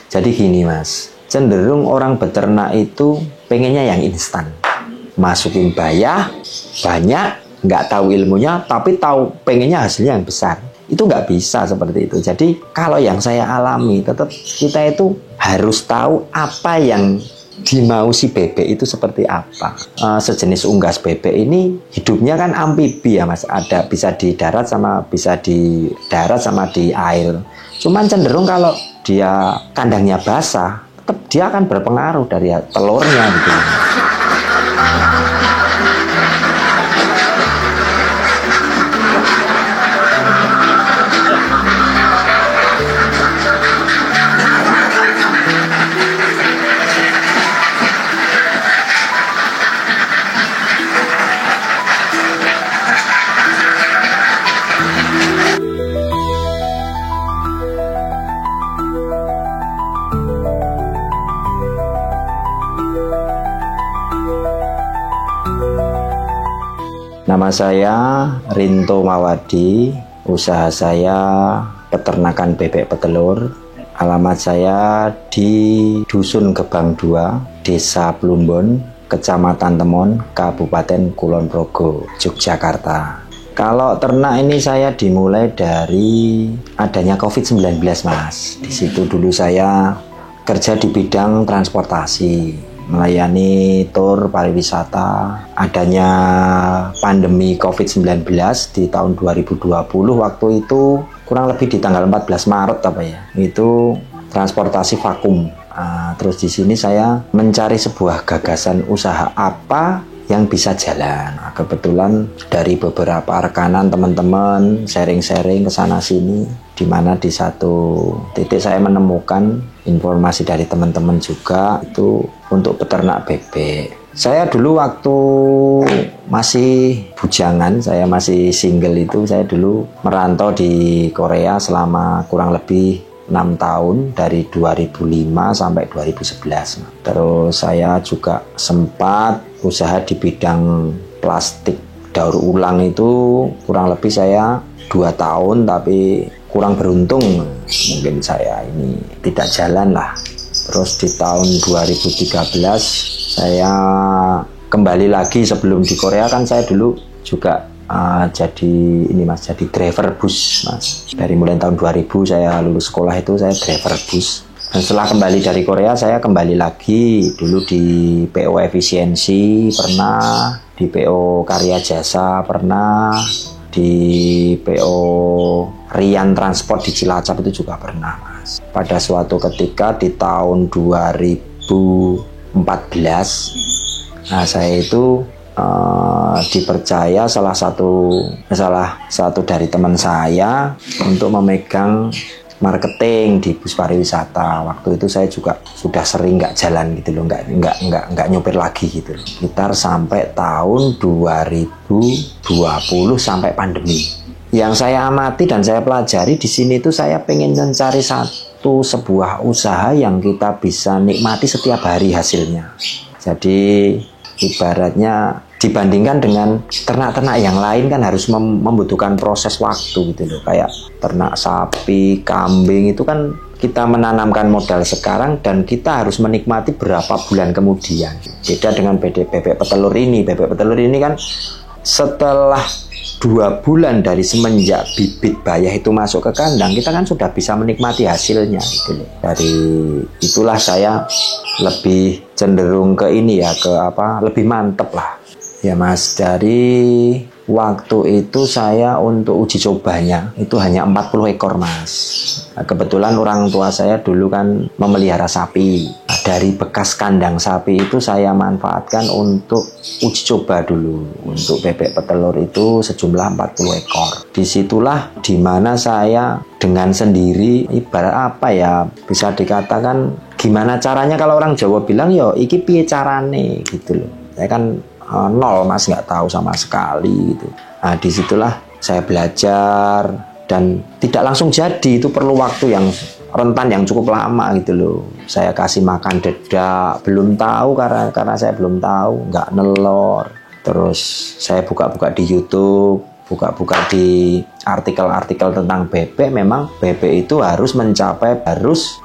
Jadi gini mas, cenderung orang beternak itu pengennya yang instan. Masukin bayah, banyak, nggak tahu ilmunya, tapi tahu pengennya hasilnya yang besar. Itu nggak bisa seperti itu. Jadi kalau yang saya alami, tetap kita itu harus tahu apa yang dimau si bebek itu seperti apa. Sejenis unggas bebek ini hidupnya kan amfibi ya mas, ada bisa di darat sama di air. Cuman cenderung kalau dia kandangnya basah, tetap dia akan berpengaruh dari telurnya gitu. Nama saya Rinto Mawadi, usaha saya peternakan bebek petelur. Alamat saya di Dusun Gebang 2, Desa Plumbon, Kecamatan Temon, Kabupaten Kulon Progo, Yogyakarta. Kalau ternak ini saya dimulai dari adanya COVID-19 mas. Di situ dulu saya kerja di bidang transportasi, melayani tur pariwisata. Adanya pandemi COVID-19 di tahun 2020, waktu itu kurang lebih di tanggal 14 Maret apa ya, itu transportasi vakum. Terus di sini saya mencari sebuah gagasan usaha apa yang bisa jalan. Kebetulan dari beberapa rekanan teman-teman sharing-sharing ke sana sini, di mana di satu titik saya menemukan informasi dari teman-teman juga itu untuk peternak bebek. Saya dulu waktu masih bujangan, saya masih single itu, saya dulu merantau di Korea selama kurang lebih 6 tahun dari 2005 sampai 2011. Terus saya juga sempat usaha di bidang plastik daur ulang, itu kurang lebih saya 2 tahun, tapi kurang beruntung, mungkin saya ini tidak jalan lah. Terus di tahun 2013 saya kembali lagi. Sebelum di Korea kan saya dulu juga jadi ini mas, jadi driver bus mas. Dari mulai tahun 2000 saya lulus sekolah itu saya driver bus. Dan setelah kembali dari Korea saya kembali lagi dulu di PO Efisiensi pernah, di PO Karya Jasa pernah, di PO Rian Transport di Cilacap itu juga pernah mas. Pada suatu ketika di tahun 2014, nah saya itu dipercaya salah satu dari teman saya untuk memegang marketing di bus pariwisata. Waktu itu saya juga sudah sering nggak jalan gitu loh, nggak nyopir lagi gitu loh. Sekitar sampai tahun 2020 sampai pandemi. Yang saya amati dan saya pelajari di sini itu, saya pengen mencari sebuah usaha yang kita bisa nikmati setiap hari hasilnya. Jadi ibaratnya dibandingkan dengan ternak-ternak yang lain kan harus membutuhkan proses waktu gitu loh. Kayak ternak sapi, kambing itu kan kita menanamkan modal sekarang dan kita harus menikmati berapa bulan kemudian. Beda dengan bebek petelur ini. Bebek petelur ini kan setelah 2 bulan dari semenjak bibit bayah itu masuk ke kandang, kita kan sudah bisa menikmati hasilnya gitu loh. Dari itulah saya lebih cenderung ke ini ya, lebih mantep lah ya mas. Dari waktu itu saya untuk uji cobanya itu hanya 40 ekor mas. Nah, kebetulan orang tua saya dulu kan memelihara sapi. Nah, dari bekas kandang sapi itu saya manfaatkan untuk uji coba dulu untuk bebek petelur itu sejumlah 40 ekor. Disitulah dimana saya dengan sendiri, ibarat apa ya, bisa dikatakan gimana caranya, kalau orang Jawa bilang yo iki piye carane gitu loh. Saya kan nol mas, nggak tahu sama sekali gitu. Nah disitulah saya belajar dan tidak langsung jadi, itu perlu waktu yang rentan yang cukup lama gitu loh. Saya kasih makan dedak, belum tahu karena saya belum tahu, nggak nelor. Terus saya buka-buka di YouTube buka-buka di artikel-artikel tentang bebek, memang bebek itu harus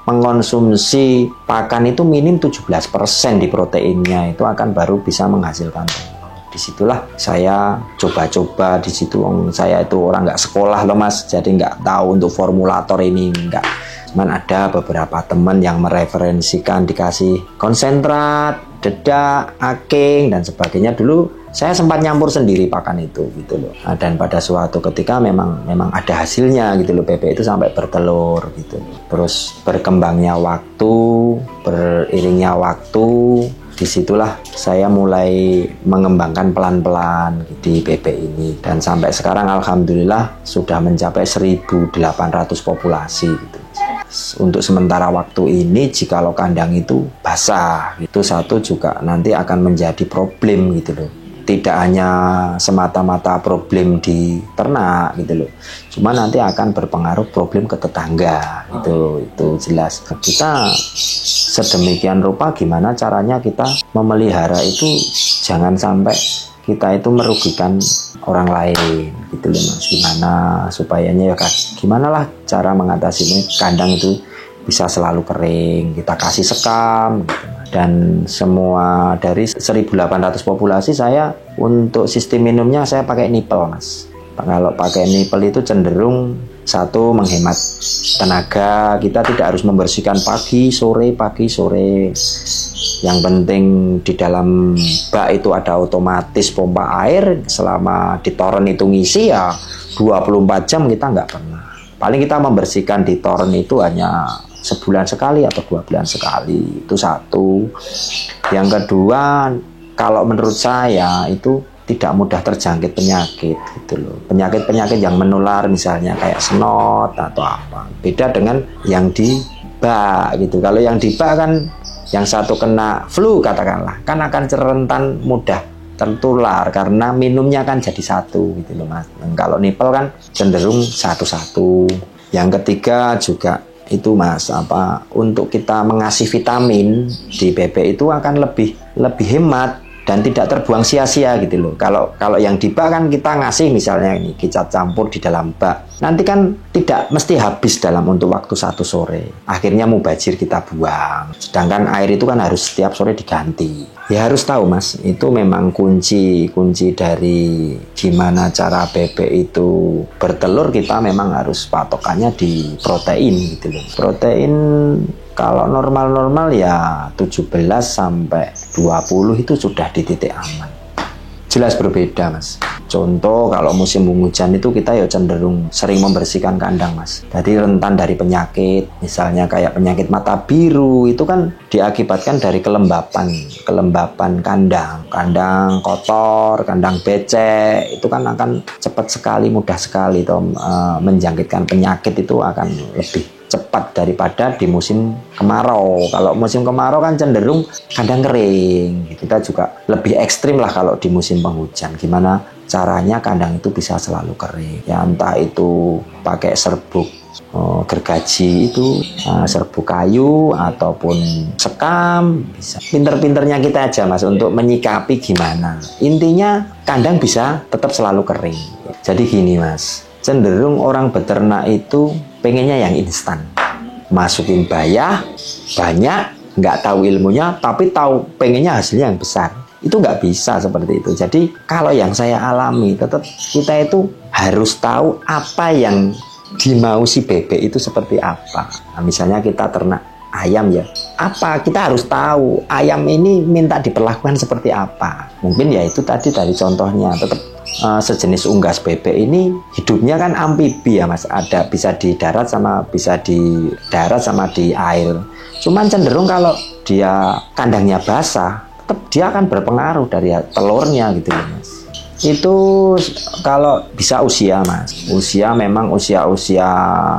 mengonsumsi pakan itu minim 17% di proteinnya, itu akan baru bisa menghasilkan telur. Disitulah saya coba-coba di situ. Saya itu orang nggak sekolah loh Mas, jadi nggak tahu untuk formulator ini, nggak. Cuman ada beberapa teman yang mereferensikan, dikasih konsentrat, dedak, aking dan sebagainya. Dulu saya sempat nyampur sendiri pakan itu gitu loh. Dan pada suatu ketika memang ada hasilnya gitu loh, bebek itu sampai bertelur gitu. Terus berkembangnya waktu, beriringnya waktu, disitulah saya mulai mengembangkan pelan-pelan di bebek ini, dan sampai sekarang alhamdulillah sudah mencapai 1.800 populasi gitu. Untuk sementara waktu ini jikalau kandang itu basah, itu satu juga nanti akan menjadi problem gitu loh. Tidak hanya semata-mata problem di ternak gitu loh, cuma nanti akan berpengaruh problem ke tetangga gitu. Itu jelas. Kita sedemikian rupa gimana caranya kita memelihara itu jangan sampai kita itu merugikan orang lain gitu loh Mas. Gimana supayanya ya gimana lah cara mengatasinya kandang itu bisa selalu kering, kita kasih sekam gitu. Dan semua dari 1.800 populasi saya untuk sistem minumnya saya pakai nipel Mas. Kalau pakai nipel itu cenderung satu menghemat tenaga, kita tidak harus membersihkan pagi sore. Yang penting di dalam bak itu ada otomatis pompa air, selama di toren itu ngisi ya 24 jam kita nggak pernah. Paling kita membersihkan di toren itu hanya sebulan sekali atau 2 bulan sekali, itu satu. Yang kedua, kalau menurut saya itu tidak mudah terjangkit penyakit gitu loh. Penyakit-penyakit yang menular misalnya kayak snot atau apa, beda dengan yang di bak gitu. Kalau yang di bak kan yang satu kena flu katakanlah, kan akan rentan mudah tertular karena minumnya kan jadi satu gitu loh Mas. Kalau nipel kan cenderung satu-satu. Yang ketiga juga itu Mas, untuk kita mengasih vitamin di bebek itu akan lebih hemat dan tidak terbuang sia-sia gitu loh. Kalau yang di bak kan kita ngasih misalnya ini kita campur di dalam bak, nanti kan tidak mesti habis dalam untuk waktu 1 sore. Akhirnya mubazir kita buang. Sedangkan air itu kan harus setiap sore diganti. Ya harus tahu Mas, itu memang kunci dari gimana cara bebek itu bertelur, kita memang harus patokannya di protein gitu loh. Protein kalau normal ya 17 sampai 20 itu sudah di titik aman. Jelas berbeda Mas. Contoh kalau musim hujan itu kita ya cenderung sering membersihkan kandang Mas. Jadi rentan dari penyakit, misalnya kayak penyakit mata biru itu kan diakibatkan dari kelembapan kandang kotor, kandang becek, itu kan akan mudah sekali menjangkitkan penyakit, itu akan lebih cepat daripada di musim kemarau. Kalau musim kemarau kan cenderung kandang kering. Kita juga lebih ekstrim lah kalau di musim penghujan. Gimana caranya kandang itu bisa selalu kering? Ya entah itu pakai serbuk gergaji itu, serbuk kayu ataupun sekam, bisa. Pinter-pinternya kita aja Mas untuk menyikapi gimana. Intinya kandang bisa tetap selalu kering. Jadi gini Mas, cenderung orang beternak itu pengennya yang instan, masukin banyak, nggak tahu ilmunya, tapi pengennya hasilnya yang besar. Itu nggak bisa seperti itu. Jadi kalau yang saya alami, tetap kita itu harus tahu apa yang dimau si bebek itu seperti apa. Nah, misalnya kita ternak ayam ya, kita harus tahu ayam ini minta diperlakukan seperti apa. Mungkin ya itu tadi dari contohnya, tetap sejenis unggas bebek ini hidupnya kan amfibi ya Mas, ada bisa di darat sama di air. Cuman cenderung kalau dia kandangnya basah, tetap dia akan berpengaruh dari telurnya gitu ya Mas. Itu kalau bisa usia Mas, memang usia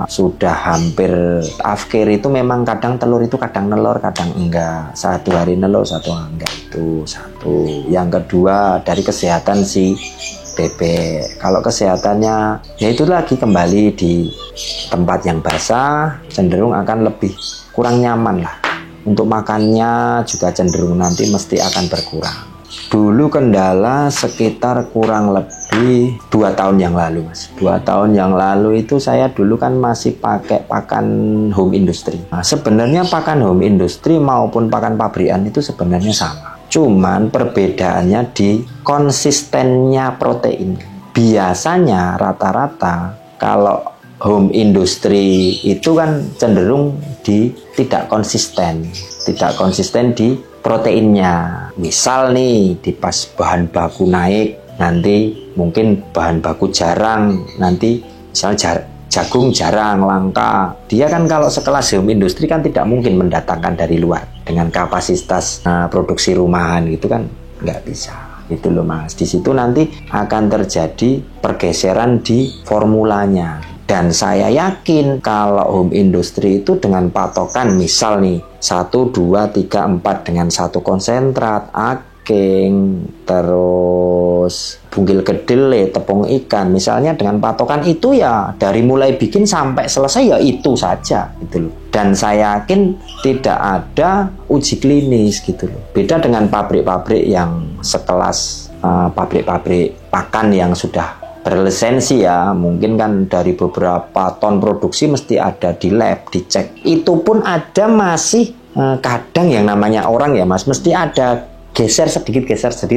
sudah hampir akhir itu memang kadang telur itu kadang nelor kadang enggak, 1 hari nelor 1 enggak, itu satu. Yang kedua dari kesehatan si bebek. Kalau kesehatannya ya itu lagi kembali di tempat yang basah, cenderung akan lebih kurang nyaman lah. Untuk makannya juga cenderung nanti mesti akan berkurang. Dulu kendala sekitar kurang lebih lebih 2 tahun yang lalu, Mas. 2 tahun yang lalu itu saya dulu kan masih pakai pakan home industry. Nah, sebenarnya pakan home industry maupun pakan pabrikan itu sebenarnya sama. Cuman perbedaannya di konsistennya protein. Biasanya rata-rata kalau home industry itu kan cenderung tidak konsisten di proteinnya. Misal nih, di pas bahan baku naik, nanti mungkin bahan baku jarang, nanti misal jagung jarang, langka. Dia kan kalau sekelas home industry kan tidak mungkin mendatangkan dari luar dengan kapasitas produksi rumahan gitu kan, nggak bisa. Itu loh, Mas. Di situ nanti akan terjadi pergeseran di formulanya. Dan saya yakin kalau home industry itu dengan patokan misal nih 1, 2, 3, 4 dengan satu konsentrat, aking, terus bungkil kedelai, tepung ikan, misalnya dengan patokan itu ya dari mulai bikin sampai selesai ya itu saja gitu loh. Dan saya yakin tidak ada uji klinis gitu loh. Beda dengan pabrik-pabrik yang sekelas pabrik-pabrik pakan yang sudah berlisensi ya, mungkin kan dari beberapa ton produksi mesti ada di lab, dicek. Itu pun ada masih kadang yang namanya orang ya, Mas, mesti ada geser sedikit,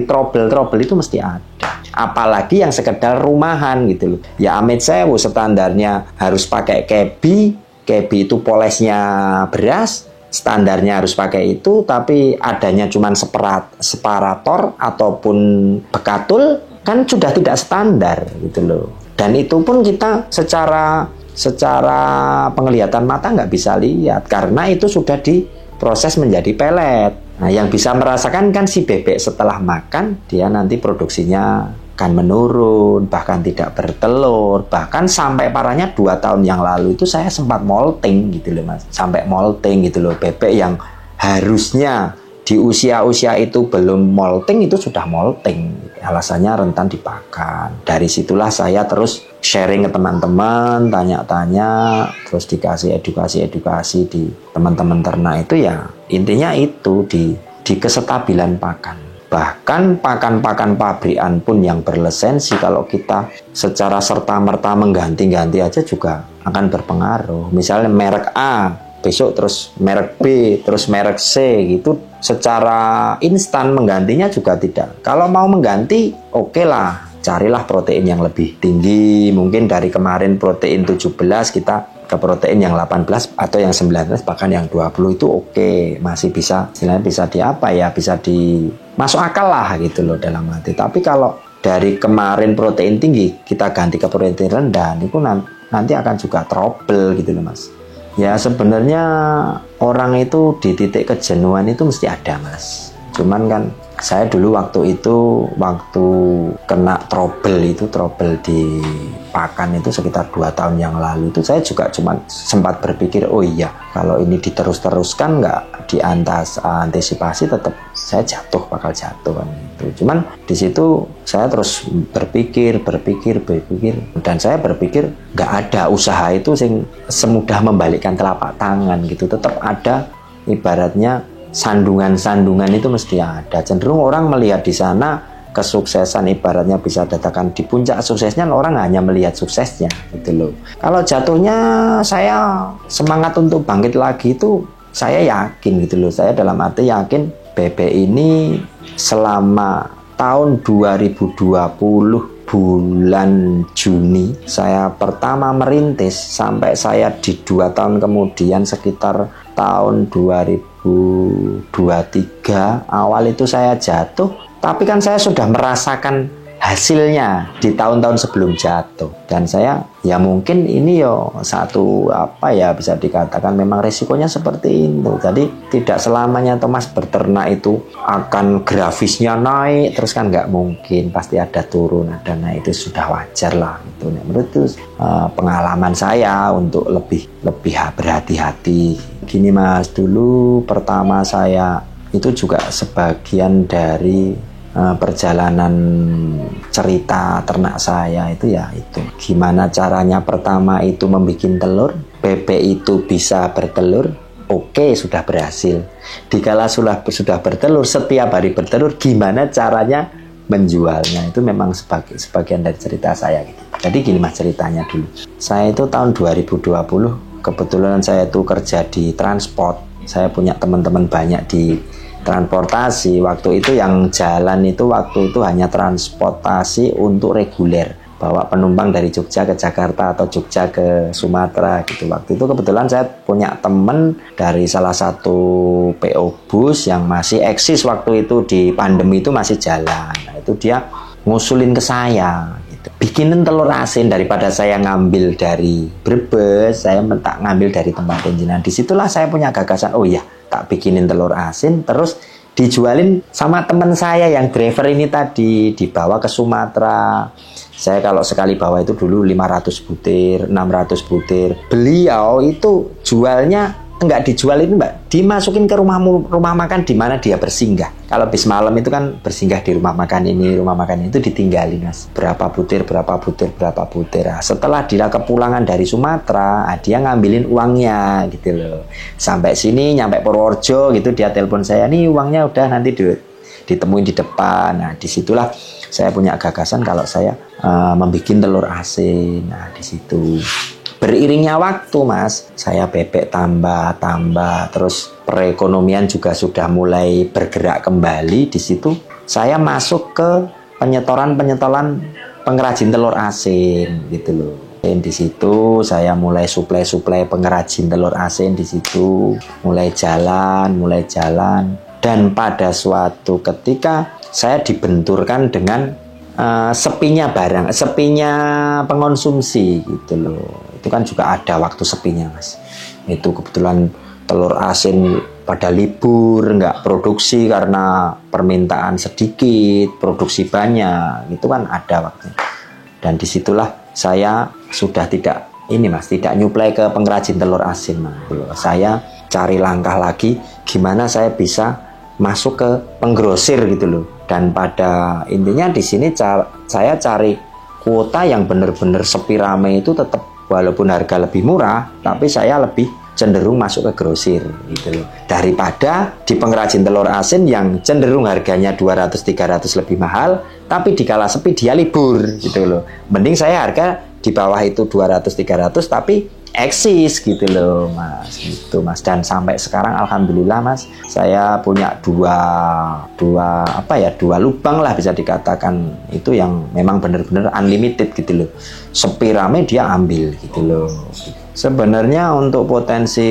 trouble itu mesti ada. Apalagi yang sekedar rumahan gitu loh. Ya amit sewu, standarnya harus pakai kebi itu polesnya beras, standarnya harus pakai itu, tapi adanya cuman separator ataupun bekatul kan sudah tidak standar gitu loh. Dan itu pun kita secara penglihatan mata nggak bisa lihat karena itu sudah diproses menjadi pelet. Nah, yang bisa merasakan kan si bebek setelah makan, dia nanti produksinya akan menurun, bahkan tidak bertelur. Bahkan sampai parahnya 2 tahun yang lalu itu saya sempat molting gitu loh, Mas. Sampai molting gitu loh, bebek yang harusnya di usia-usia itu belum molting itu sudah molting. Alasannya rentan dipakan. Dari situlah saya terus sharing ke teman-teman, tanya-tanya, terus dikasih edukasi di teman-teman ternak itu ya. Intinya itu di kesetabilan pakan. Bahkan pakan-pakan pabrikan pun yang berlisensi kalau kita secara serta-merta mengganti-ganti aja juga akan berpengaruh. Misalnya merek A, besok terus merek B, terus merek C gitu. Secara instan menggantinya juga tidak. Kalau mau mengganti, oke lah, carilah protein yang lebih tinggi. Mungkin dari kemarin protein 17 kita ke protein yang 18 atau yang 19 bahkan yang 20 itu oke. Masih bisa, istilahnya bisa bisa masuk akal lah gitu loh dalam hati. Tapi kalau dari kemarin protein tinggi kita ganti ke protein rendah, itu nanti akan juga trouble gitu loh, Mas. Ya sebenarnya orang itu di titik kejenuhan itu mesti ada, Mas. Cuman kan saya dulu waktu kena trouble di pakan itu sekitar 2 tahun yang lalu itu saya juga cuma sempat berpikir, oh iya kalau ini diterus-teruskan nggak diantisipasi tetap saya bakal jatuh kan gitu. Cuman di situ saya terus berpikir dan saya berpikir nggak ada usaha itu sing semudah membalikkan telapak tangan gitu. Tetap ada ibaratnya sandungan itu mesti ada. Cenderung orang melihat di sana kesuksesan, ibaratnya bisa dikatakan di puncak suksesnya, orang hanya melihat suksesnya gitu loh. Kalau jatuhnya saya semangat untuk bangkit lagi itu saya yakin gitu loh. Saya dalam arti yakin bebek ini selama tahun 2020 bulan Juni saya pertama merintis sampai saya di 2 tahun kemudian sekitar tahun 2023 awal itu saya jatuh, tapi kan saya sudah merasakan hasilnya di tahun-tahun sebelum jatuh. Dan saya ya mungkin ini satu bisa dikatakan memang resikonya seperti itu. Jadi tidak selamanya Thomas berternak itu akan grafisnya naik terus kan, nggak mungkin, pasti ada turun ada naik, itu sudah wajar lah itu. Menurut itu pengalaman saya untuk lebih berhati-hati. Gini Mas, dulu pertama saya itu juga sebagian dari perjalanan cerita ternak saya itu ya itu gimana caranya pertama itu membuat telur, bebek itu bisa bertelur, oke, sudah berhasil. Dikala sudah bertelur, setiap hari bertelur, gimana caranya menjualnya itu memang sebagian dari cerita saya gitu. Jadi gini mas ceritanya dulu. Saya itu tahun 2020 kebetulan saya itu kerja di transport. Saya punya teman-teman banyak di transportasi. Waktu itu yang jalan itu waktu itu hanya transportasi untuk reguler, bawa penumpang dari Jogja ke Jakarta atau Jogja ke Sumatera gitu. Waktu itu kebetulan saya punya teman dari salah satu PO bus yang masih eksis waktu itu, di pandemi itu masih jalan. Nah, itu dia ngusulin ke saya gitu. Bikinin telur asin, daripada saya ngambil dari Brebes, saya tak ngambil dari tempat jenengan. Disitulah saya punya gagasan, oh iya tak bikinin telur asin, terus dijualin sama teman saya yang driver ini tadi, dibawa ke Sumatera. Saya kalau sekali bawa itu dulu 500 butir, 600 butir. Beliau itu jualnya enggak dijual itu mbak, dimasukin ke rumah makan di mana dia bersinggah. Kalau bis malam itu kan bersinggah di rumah makan ini, rumah makan itu ditinggalin mas. Berapa butir. Nah, setelah dia kepulangan dari Sumatera, dia ngambilin uangnya gitu loh. Sampai sini, nyampe Purworejo gitu, dia telepon saya, nih uangnya udah, nanti ditemuin di depan. Nah disitulah saya punya gagasan kalau saya membuat telur asin. Nah di situ beriringnya waktu mas, saya bebek tambah, terus perekonomian juga sudah mulai bergerak kembali. Di situ saya masuk ke penyetoran pengrajin telur asin gitu loh. Dan di situ saya mulai suplai pengrajin telur asin, di situ mulai jalan. Dan pada suatu ketika saya dibenturkan dengan sepinya pengonsumsi gitu loh. Itu kan juga ada waktu sepinya mas. Itu kebetulan telur asin pada libur, nggak produksi karena permintaan sedikit, produksi banyak, itu kan ada waktu. Dan disitulah saya sudah tidak nyuplai ke pengrajin telur asin mas. Saya cari langkah lagi gimana saya bisa masuk ke penggrosir gitu loh. Dan pada intinya di sini saya cari kuota yang benar-benar sepi rame itu tetap. Walaupun harga lebih murah, tapi saya lebih cenderung masuk ke grosir gitu loh. Daripada di pengrajin telur asin yang cenderung harganya 200-300 lebih mahal, tapi dikala sepi dia libur gitu loh. Mending saya harga di bawah itu 200-300 tapi eksis gitu loh mas, gitu mas. Dan sampai sekarang alhamdulillah mas, saya punya dua lubang lah bisa dikatakan, itu yang memang benar-benar unlimited gitu loh. Sepi rame dia ambil gitu loh. Sebenarnya untuk potensi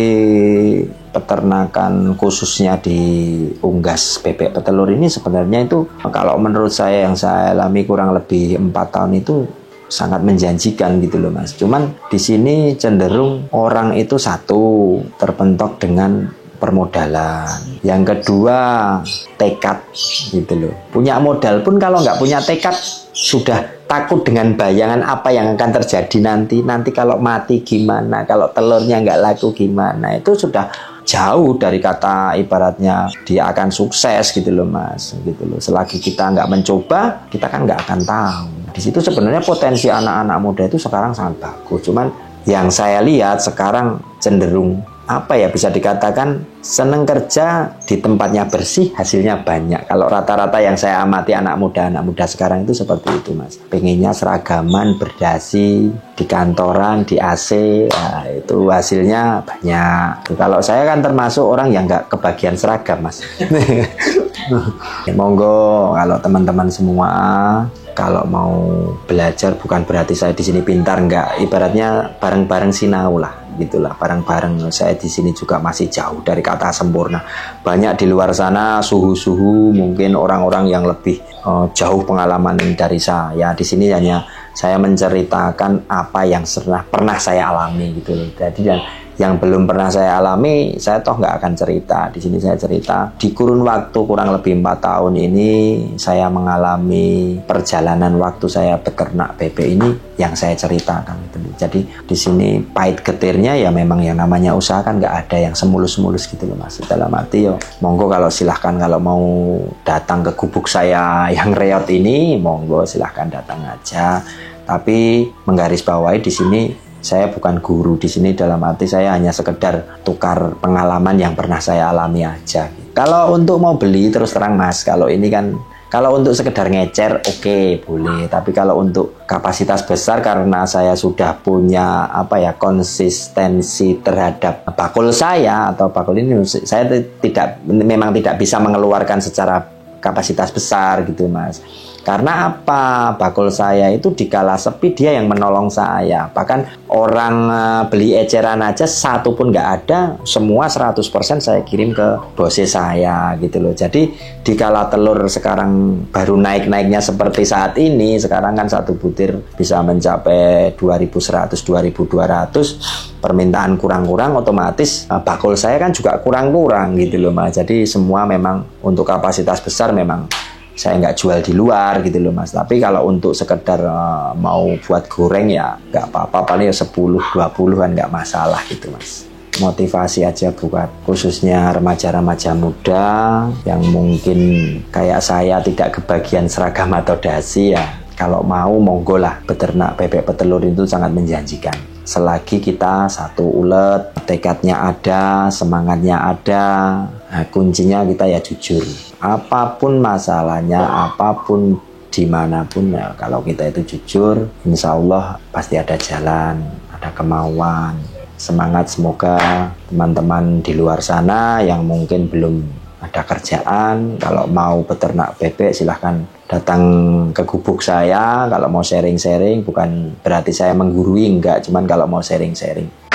peternakan khususnya di unggas bebek petelur ini sebenarnya itu kalau menurut saya yang saya alami kurang lebih 4 tahun itu sangat menjanjikan gitu loh mas. Cuman di sini cenderung orang itu satu terpentok dengan permodalan, yang kedua tekad gitu loh. Punya modal pun kalau nggak punya tekad sudah takut dengan bayangan apa yang akan terjadi nanti kalau mati gimana, kalau telurnya nggak laku gimana. Itu sudah jauh dari kata ibaratnya dia akan sukses gitu loh mas, gitu loh. Selagi kita nggak mencoba, kita kan nggak akan tahu. Di situ sebenarnya potensi anak-anak muda itu sekarang sangat bagus. Cuman yang saya lihat sekarang cenderung bisa dikatakan seneng kerja di tempatnya bersih, hasilnya banyak. Kalau rata-rata yang saya amati anak muda sekarang itu seperti itu mas. Pengennya seragaman, berdasi, di kantoran, di AC, nah, itu hasilnya banyak. Kalau saya kan termasuk orang yang nggak kebagian seragam mas. Monggo kalau teman-teman semua kalau mau belajar, bukan berarti saya di sini pintar, enggak. Ibaratnya bareng-bareng sinau lah, gitulah, bareng-bareng. Saya di sini juga masih jauh dari kata sempurna. Banyak di luar sana suhu-suhu, mungkin orang-orang yang lebih jauh pengalaman dari saya. Di sini hanya saya menceritakan apa yang pernah saya alami gitu loh. Jadi yang belum pernah saya alami, saya toh nggak akan cerita. Di sini saya cerita di kurun waktu kurang lebih 4 tahun ini saya mengalami perjalanan waktu saya beternak bebek ini yang saya ceritakan gitu. Jadi di sini pahit getirnya ya memang yang namanya usaha kan nggak ada yang semulus-mulus gitu loh mas. Dalam arti monggo kalau silahkan kalau mau datang ke gubuk saya yang reot ini, monggo silahkan datang aja. Tapi menggarisbawahi di sini saya bukan guru di sini, dalam arti saya hanya sekedar tukar pengalaman yang pernah saya alami aja. Kalau untuk mau beli terus terang mas, kalau ini kan Kalau untuk sekedar ngecer, oke, boleh. Tapi kalau untuk kapasitas besar, karena saya sudah punya konsistensi terhadap bakul saya atau bakul ini, saya memang tidak bisa mengeluarkan secara kapasitas besar gitu, Mas. Karena apa? Bakul saya itu dikala sepi dia yang menolong saya. Bahkan orang beli eceran aja satu pun nggak ada, semua 100% saya kirim ke bos saya gitu loh. Jadi dikala telur sekarang baru naik-naiknya seperti saat ini, sekarang kan satu butir bisa mencapai 2100, 2200, permintaan kurang-kurang, otomatis bakul saya kan juga kurang-kurang gitu loh, Mas. Jadi semua memang untuk kapasitas besar memang saya nggak jual di luar gitu loh, Mas. Tapi kalau untuk sekedar mau buat goreng ya nggak apa-apa, paling 10-20 kan nggak masalah gitu, Mas. Motivasi aja buat khususnya remaja-remaja muda yang mungkin kayak saya tidak kebagian seragam atau dasi ya. Kalau mau monggo lah, beternak bebek petelur itu sangat menjanjikan. Selagi kita satu ulet, tekadnya ada, semangatnya ada, nah, kuncinya kita ya jujur. Apapun masalahnya, apapun dimanapun ya, kalau kita itu jujur, insya Allah pasti ada jalan, ada kemauan. Semangat, semoga teman-teman di luar sana yang mungkin belum ada kerjaan, kalau mau beternak bebek silahkan datang ke gubuk saya. Kalau mau sharing-sharing, bukan berarti saya menggurui, enggak, cuman kalau mau sharing-sharing